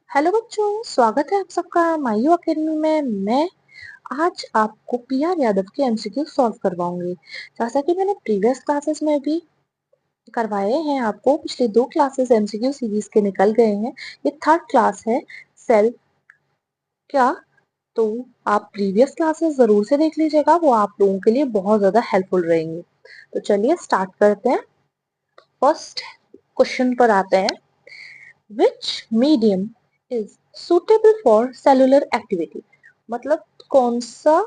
Hello बच्चों, स्वागत है आप सबका मायू अकेडमी में। मैं आज आपको पीआर यादव के एमसीक्यू सॉल्व करवाऊंगी। जैसा कि मैंने प्रीवियस क्लासेस में भी करवाए हैं आपको, पिछले 2 क्लासेस एमसीक्यू सीरीज के निकल गए हैं। ये थर्ड क्लास है सेल क्या, तो आप प्रीवियस क्लासेस जरूर से देख लीजिएगा, वो आप लोगों के लिए बहुत ज्यादा हेल्पफुल रहेंगी। तो चलिए स्टार्ट करते हैं। फर्स्ट क्वेश्चन पर आते हैं। Which medium is suitable for cellular activity? मतलब कौन सा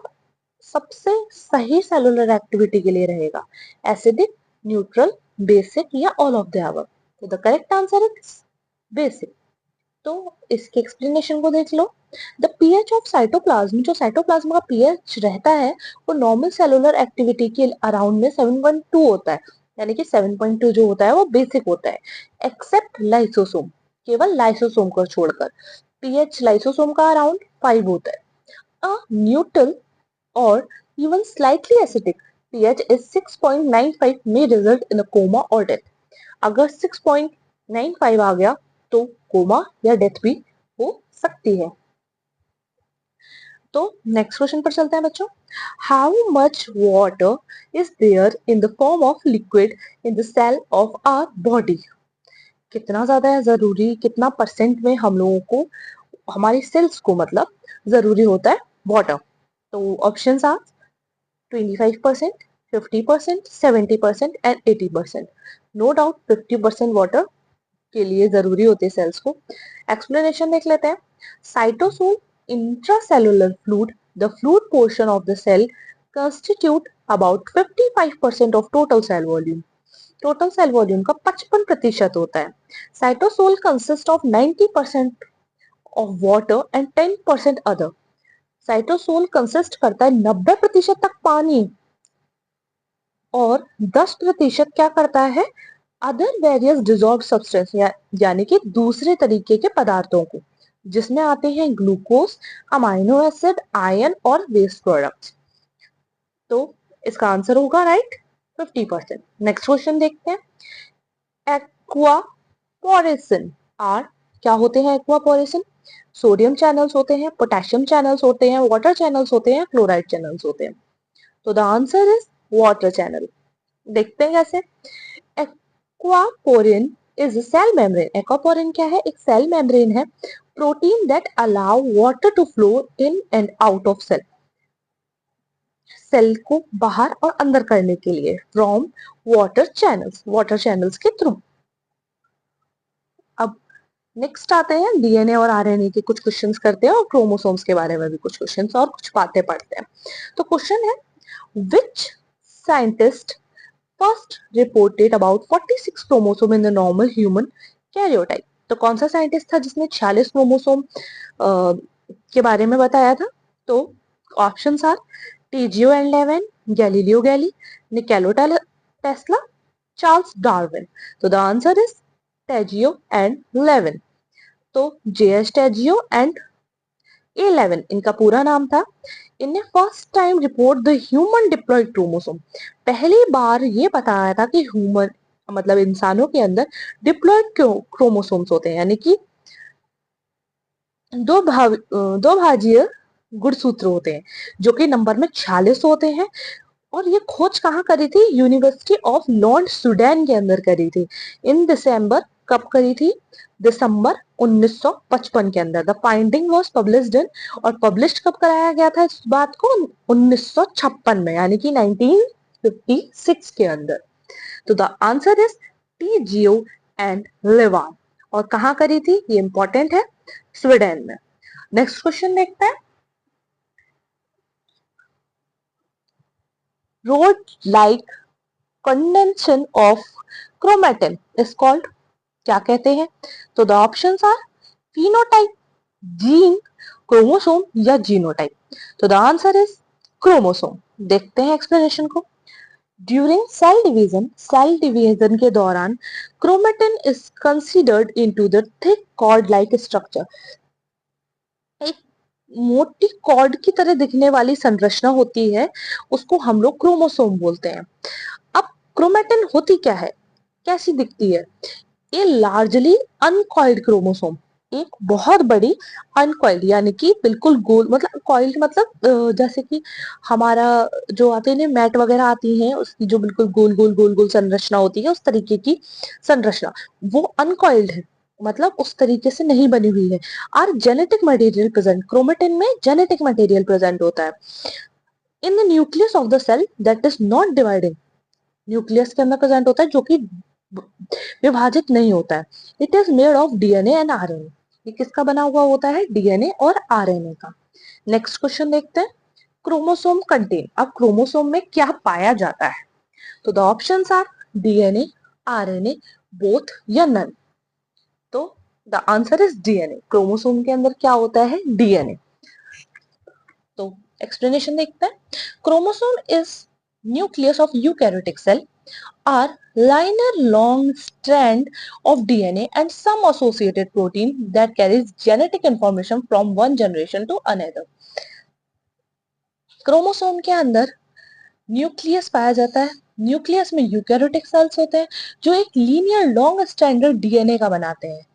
सबसे सही सेलुलर एक्टिविटी के लिए रहेगा, एसिडिक, न्यूट्रल, बेसिक या ऑल ऑफ द अबव? तो the correct answer is basic. तो इसके एक्सप्लेनेशन को देख लो। द पीएच ऑफ साइटोप्लाज्म, जो साइटोप्लाज्म का पीएच रहता है वो नॉर्मल सेलुलर एक्टिविटी के अराउंड में 7.2 होता है, यानी कि 7.2 जो होता है वो बेसिक होता है, एक्सेप्ट लाइसोसोम, केवल लाइसोसोम को छोड़कर। पीएच लाइसोसोम का अराउंड 5 होता है। अ न्यूट्रल और even slightly acidic pH is 6.95 may result in a coma or death. अगर 6.95 आ गया तो कोमा या डेथ भी हो सकती है। तो नेक्स्ट क्वेश्चन पर चलते हैं बच्चों। How much water is there in the form of liquid in the cell of our body? कितना ज्यादा है जरूरी, कितना परसेंट में हम लोगों को, हमारी सेल्स को मतलब जरूरी होता है वाटर? तो options are 25%, 50%, 70% and 80%। No doubt 50% water के लिए जरूरी होते हैं सेल्स को। एक्सप्लेनेशन देख लेते हैं। Cytosol intracellular fluid, the fluid portion of the cell constitute about 55% of total cell volume. Total cell volume का 55% होता है। Cytosol consist of 90% of water and 10% other. Cytosol consist करता है 90% तक पानी और 10% क्या करता है, अदर वेरियस डिजॉल्व सब्सटेंस यानी कि दूसरे तरीके के पदार्थों को, जिसमें आते हैं ग्लूकोज, अमाइनो एसिड, आयन और वेस्ट प्रोडक्ट्स। तो इसका आंसर होगा राइट 50%। नेक्स्ट क्वेश्चन देखते हैं। एक्वापोरेसिन आर, क्या होते हैं एक्वापोरेसिन? सोडियम चैनल्स होते हैं, पोटेशियम चैनल्स होते हैं, वाटर चैनल्स होते हैं, क्लोराइड चैनल्स होते हैं। तो the answer is water channel. देखते हैं कैसे। Aquaporin is cell membrane. Aquaporin क्या है? एक सेल मेम्ब्रेन है, protein that allow water to flow in and out of cell, cell को बाहर और अंदर करने के लिए, फ्रॉम वाटर चैनल्स के थ्रू। अब नेक्स्ट आते हैं डीएनए और आरएनए के कुछ क्वेश्चंस करते हैं और क्रोमोसोम्स के बारे में भी कुछ क्वेश्चंस और कुछ बातें पढ़ते हैं। तो क्वेश्चन है, which scientist first reported about 46 chromosome in the normal human karyotype? तो कौन सा साइंटिस्ट था जिसने 46 क्रोमोसोम के बारे में बताया था? तो options are Tjio and Levan, Galileo Galilei, Nikola Tesla, Charles Darwin. तो the answer is Tjio and Levan. तो जेएस टेजियो एंड A11 इनका पूरा नाम था। इनने first time report the human diploid chromosome, पहली बार ये बताया था कि ह्यूमन मतलब इंसानों के अंदर डिप्लॉयड क्रोमोसोम्स होते हैं, यानी कि दो भाजीय गुणसूत्र होते हैं, जो कि नंबर में 46 होते हैं। और ये खोज कहाँ करी थी? यूनिवर्सिटी ऑफ लॉन्ड सुडान के अंदर करी थी, इन दिसंबर। कब करी थी? दिसंबर 1955 के अंदर। The finding was published in, और पब्लिश कब कराया गया था इस बात को? 1956 में, यानी कि 1956 के अंदर। तो the answer is T Jio and लेवान। और कहाँ करी थी? ये इंपॉर्टेंट है, स्वीडन में। नेक्स्ट क्वेश्चन देखते हैं। Road like condensation of chromatin is called, क्या कहते हैं? तो the options are phenotype, gene, chromosome या जीनोटाइप। तो द आंसर इज क्रोमोसोम। देखते हैं एक्सप्लेनेशन को। ड्यूरिंग सेल डिवीजन के दौरान chromatin is considered into the thick cord like structure, एक मोटी कॉर्ड की तरह दिखने वाली संरचना होती है, उसको हम लोग क्रोमोसोम बोलते हैं। अब क्रोमेटिन होती क्या है, कैसी दिखती है? ये लार्जली अनकॉइल्ड क्रोमोसोम, एक बहुत बड़ी अनकॉइल्ड यानी कि बिल्कुल गोल, मतलब कॉइल्ड मतलब जैसे कि हमारा जो आते हैं मैट वगैरह आती हैं उसकी जो बिल्कुल गोल गोल गोल गोल संरचना होती है, उस तरीके की संरचना, वो अनकॉइल्ड है, मतलब उस तरीके से नहीं बनी हुई है। Are genetic material present, chromatin में जेनेटिक मटेरियल प्रेजेंट होता है in the nucleus of the cell that is not dividing, nucleus के अंदर प्रेजेंट होता है जो कि विभाजित नहीं होता है। It is made of DNA and RNA, ये किसका बना हुआ होता है, डीएनए और आरएनए का। नेक्स्ट क्वेश्चन देखते हैं, क्रोमोसोम कंटेन, अब क्रोमोसोम में क्या पाया जाता है, तो the options are DNA, RNA, both या नन। तो the answer is DNA, chromosome के अंदर क्या होता है, डीएनए। तो एक्सप्लेनेशन देखते हैं, chromosome is nucleus of eukaryotic cell are liner long strand of DNA and some associated protein that carries genetic information from one generation to another. Chromosome के अंदर न्यूक्लियस पाया जाता है, न्यूक्लियस में यूकैरियोटिक सेल्स होते हैं जो एक लीनियर लॉन्ग स्टैंडर्ड डीएनए का बनाते हैं,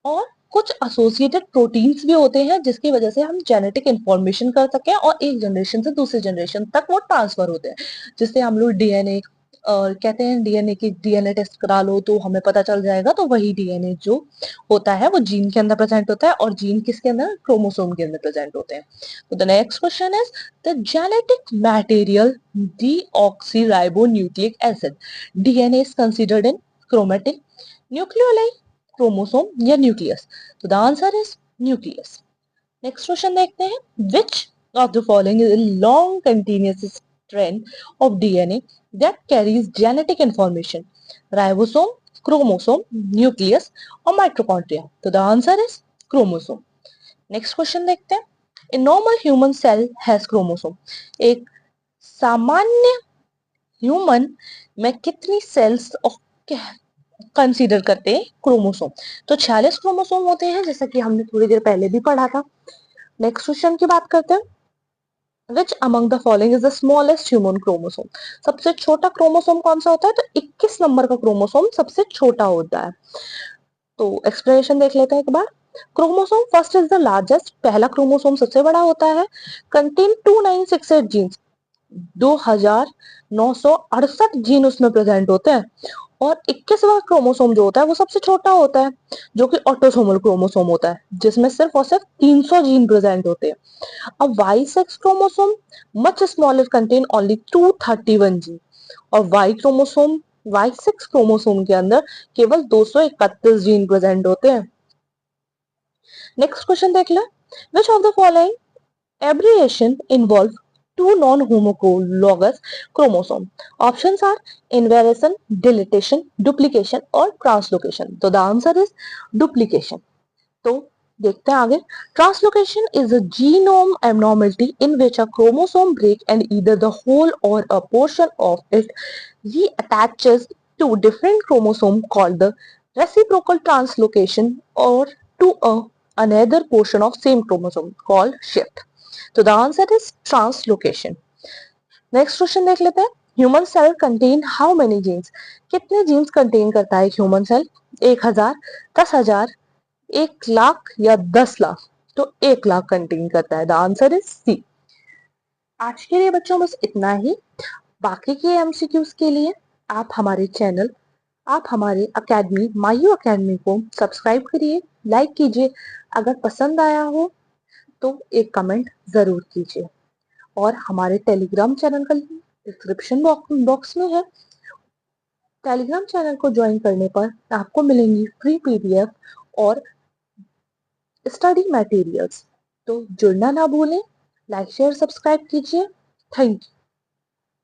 और कुछ एसोसिएटेड प्रोटीन्स भी होते हैं जिसकी वजह से हम जेनेटिक इंफॉर्मेशन कर सकें और एक जनरेशन से दूसरे जनरेशन तक वो ट्रांसफर होते हैं, जिससे हम लोग डीएनए कहते हैं, डीएनए की डीएनए टेस्ट करा लो तो हमें पता चल जाएगा, तो वही डीएनए जो होता है वो जीन के अंदर प्रेजेंट होता है, और जीन किसके अंदर, क्रोमोसोम के अंदर प्रेजेंट होते हैं। तो the next question is the genetic material deoxyribo nucleic acid, DNA is considered in chromatin, nucleoli, chromosome या न्यूक्लियस। तो the answer is nucleus. Next question देखते हैं, which of the following is a long continuous strand of DNA that carries genetic information, ribosome, chromosome, nucleus और mitochondria. तो the answer is chromosome. Next question देखते हैं, a normal human cell has chromosome, एक सामान्य human में कितनी sales consider करते हैं क्रोमोसोम, तो 46 क्रोमोसोम होते हैं, जैसा कि हमने थोड़ी देर पहले भी पढ़ा था। नेक्स्ट क्वेश्चन की बात करते हैं, which among the following is the smallest human chromosome, सबसे छोटा क्रोमोसोम कौन सा होता है, तो 21 नंबर का क्रोमोसोम सबसे छोटा होता है। तो एक्सप्लेनेशन देख लेते हैं एक बार, chromosome first is the largest, पहला क्रोमोसोम सबसे बड़ा होता है, कंटेन 2968 जीन्स, 2968 जीन उसमें प्रेजेंट होते हैं, और 21वां क्रोमोसोम जो होता है वो सबसे छोटा होता है, जो कि ऑटोसोमल क्रोमोसोम होता है, जिसमें सिर्फ और सिर्फ 300 जीन प्रेजेंट होते हैं। अब Y sex chromosome much smaller, contain only 231 gene, और वाई सिक्स क्रोमोसोम के अंदर केवल 231 जीन प्रेजेंट होते हैं। नेक्स्ट क्वेश्चन देख ले, which of the following abbreviation involve two non-homologous chromosome. Options are inversion, deletion, duplication or translocation. तो the answer is duplication. तो देखते हैं आगे, translocation is a genome abnormality in which a chromosome break and either the whole or a portion of it reattaches to different chromosome called the reciprocal translocation, or to another portion of same chromosome called shift. तो the answer is translocation. Next question देख लेते हैं, human cell contain how many genes, कितने genes contain करता है human cell, 1000, 10,000, 1 lakh या 10 लाख, तो 1 lakh contain करता है। The answer is C. आज के लिए बच्चों बस इतना ही, बाकी के एमसीक्यूज के लिए आप हमारे चैनल, आप हमारे अकेडमी मायू अकेडमी को सब्सक्राइब करिए, लाइक कीजिए, अगर पसंद आया हो तो एक कमेंट जरूर कीजिए, और हमारे टेलीग्राम चैनल का लिंक डिस्क्रिप्शन बॉक्स में है। टेलीग्राम चैनल को ज्वाइन करने पर आपको मिलेंगी फ्री पीडीएफ और स्टडी मटेरियल्स। तो जुड़ना ना भूलें, लाइक शेयर सब्सक्राइब कीजिए। Thank you.